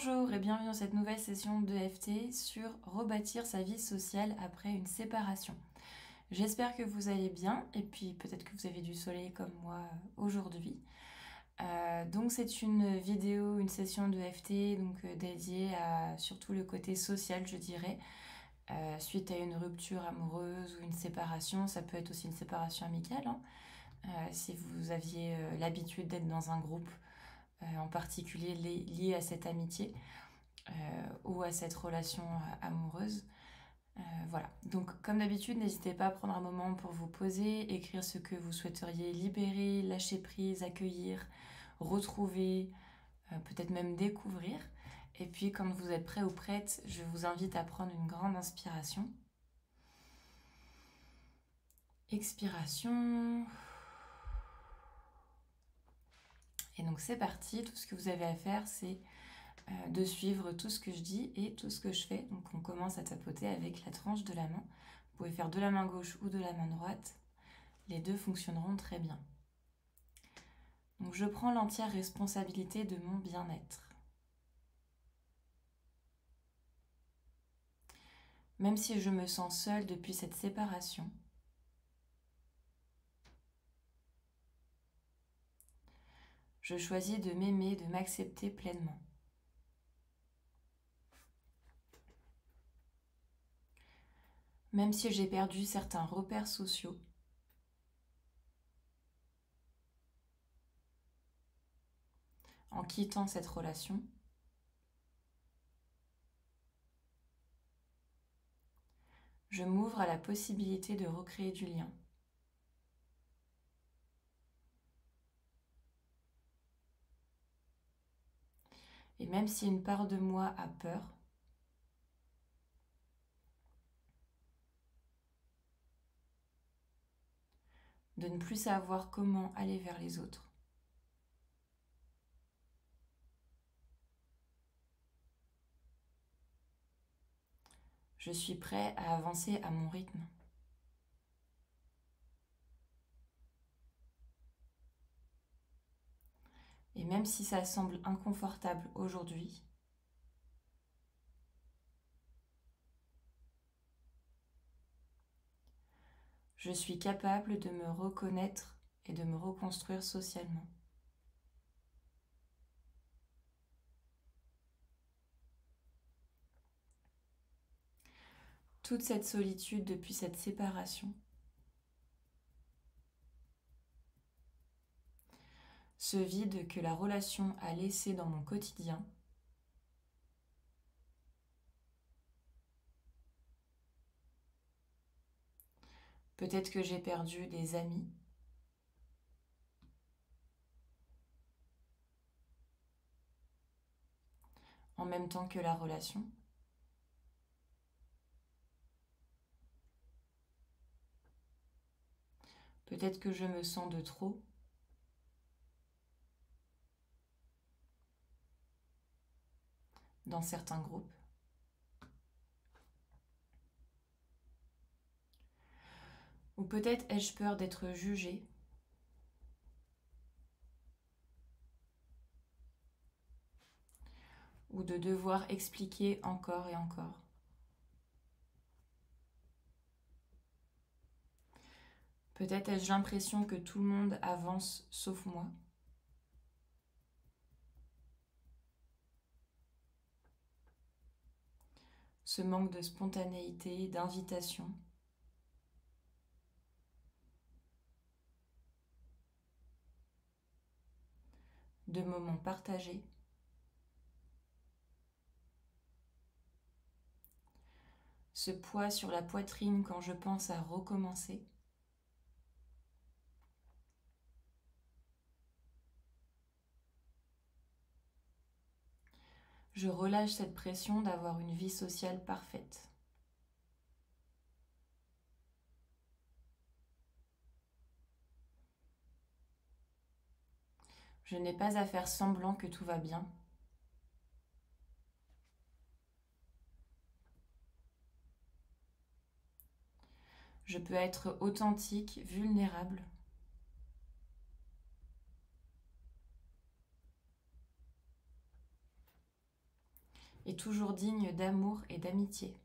Bonjour et bienvenue dans cette nouvelle session de d'EFT sur rebâtir sa vie sociale après une séparation. J'espère que vous allez bien et puis peut-être que vous avez du soleil comme moi aujourd'hui. Donc c'est une vidéo, une session de d'EFT dédiée à surtout le côté social, je dirais, suite à une rupture amoureuse ou une séparation. Ça peut être aussi une séparation amicale, hein. Si vous aviez l'habitude d'être dans un groupe en particulier lié à cette amitié ou à cette relation amoureuse. Voilà, donc comme d'habitude, n'hésitez pas à prendre un moment pour vous poser, écrire ce que vous souhaiteriez libérer, lâcher prise, accueillir, retrouver, peut-être même découvrir. Et puis quand vous êtes prêt ou prête, je vous invite à prendre une grande inspiration. Expiration. Et donc c'est parti, tout ce que vous avez à faire, c'est de suivre tout ce que je dis et tout ce que je fais. Donc on commence à tapoter avec la tranche de la main. Vous pouvez faire de la main gauche ou de la main droite. Les deux fonctionneront très bien. Donc je prends l'entière responsabilité de mon bien-être. Même si je me sens seule depuis cette séparation, je choisis de m'aimer, de m'accepter pleinement. Même si j'ai perdu certains repères sociaux, en quittant cette relation, je m'ouvre à la possibilité de recréer du lien. Et même si une part de moi a peur, de ne plus savoir comment aller vers les autres, je suis prêt à avancer à mon rythme. Et même si ça semble inconfortable aujourd'hui, je suis capable de me reconnaître et de me reconstruire socialement. Toute cette solitude depuis cette séparation, ce vide que la relation a laissé dans mon quotidien, peut-être que j'ai perdu des amis, en même temps que la relation. Peut-être que je me sens de trop. Dans certains groupes. Ou peut-être ai-je peur d'être jugée. Ou de devoir expliquer encore et encore. Peut-être ai-je l'impression que tout le monde avance sauf moi. Ce manque de spontanéité, d'invitation. De moments partagés. Ce poids sur la poitrine quand je pense à recommencer. Je relâche cette pression d'avoir une vie sociale parfaite. Je n'ai pas à faire semblant que tout va bien. Je peux être authentique, vulnérable. et toujours digne d'amour et d'amitié.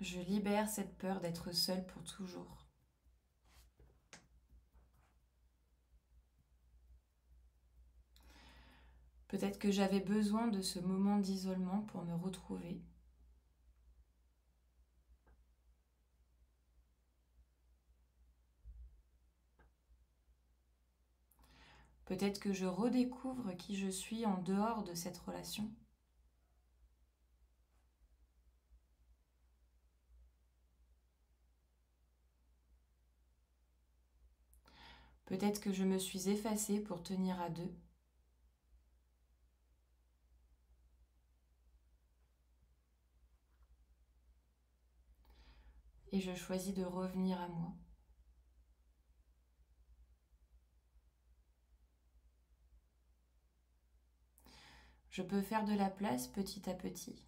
Je libère cette peur d'être seule pour toujours. Peut-être que j'avais besoin de ce moment d'isolement pour me retrouver. Peut-être que je redécouvre qui je suis en dehors de cette relation. Peut-être que je me suis effacée pour tenir à deux. Et je choisis de revenir à moi. Je peux faire de la place petit à petit.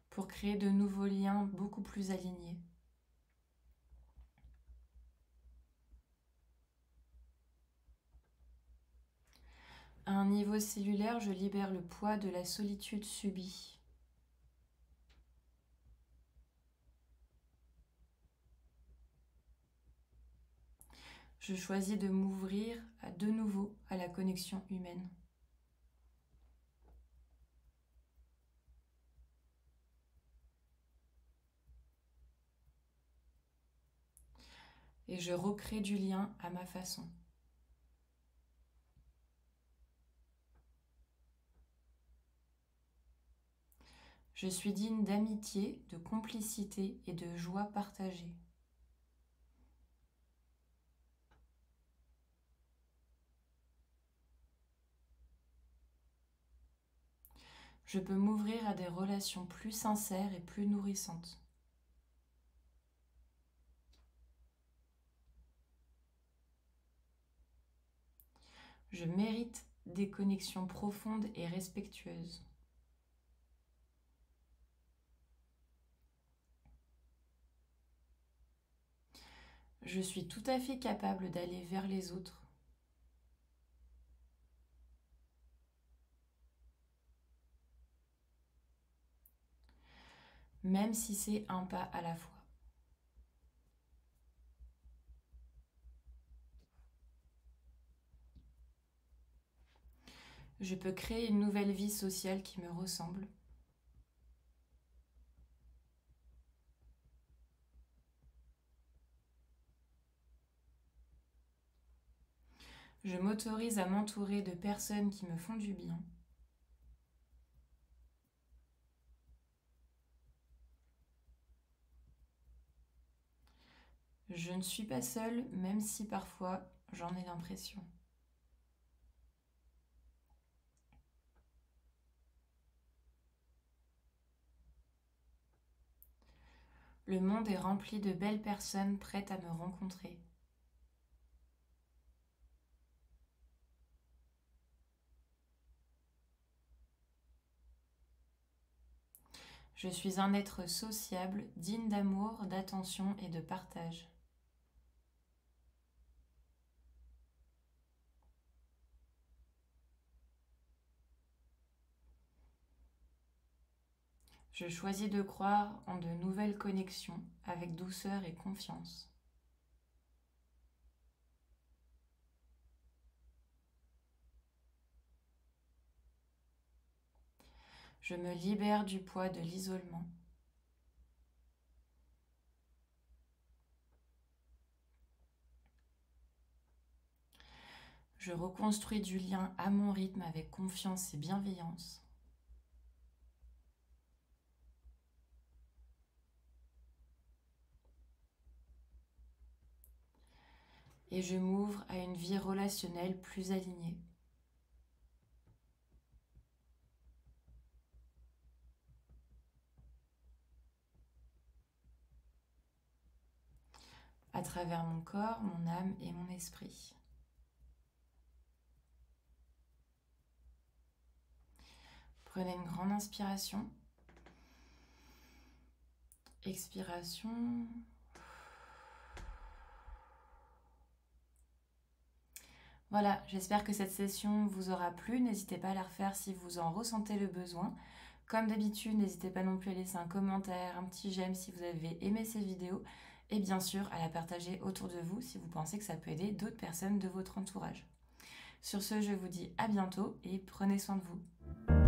Pour créer de nouveaux liens beaucoup plus alignés. À un niveau cellulaire, je libère le poids de la solitude subie. Je choisis de m'ouvrir de nouveau à la connexion humaine. Et je recrée du lien à ma façon. Je suis digne d'amitié, de complicité et de joie partagée. Je peux m'ouvrir à des relations plus sincères et plus nourrissantes. Je mérite des connexions profondes et respectueuses. Je suis tout à fait capable d'aller vers les autres. Même si c'est un pas à la fois. Je peux créer une nouvelle vie sociale qui me ressemble. Je m'autorise à m'entourer de personnes qui me font du bien. Je ne suis pas seule, même si parfois j'en ai l'impression. Le monde est rempli de belles personnes prêtes à me rencontrer. Je suis un être sociable, digne d'amour, d'attention et de partage. Je choisis de croire en de nouvelles connexions avec douceur et confiance. Je me libère du poids de l'isolement. Je reconstruis du lien à mon rythme avec confiance et bienveillance. Et je m'ouvre à une vie relationnelle plus alignée. À travers mon corps, mon âme et mon esprit. Prenez une grande inspiration Expiration. Voilà, j'espère que cette session vous aura plu. N'hésitez pas à la refaire si vous en ressentez le besoin. Comme d'habitude, n'hésitez pas non plus à laisser un commentaire, un petit j'aime si vous avez aimé cette vidéo. Et bien sûr, à la partager autour de vous si vous pensez que ça peut aider d'autres personnes de votre entourage. Sur ce, je vous dis à bientôt et prenez soin de vous.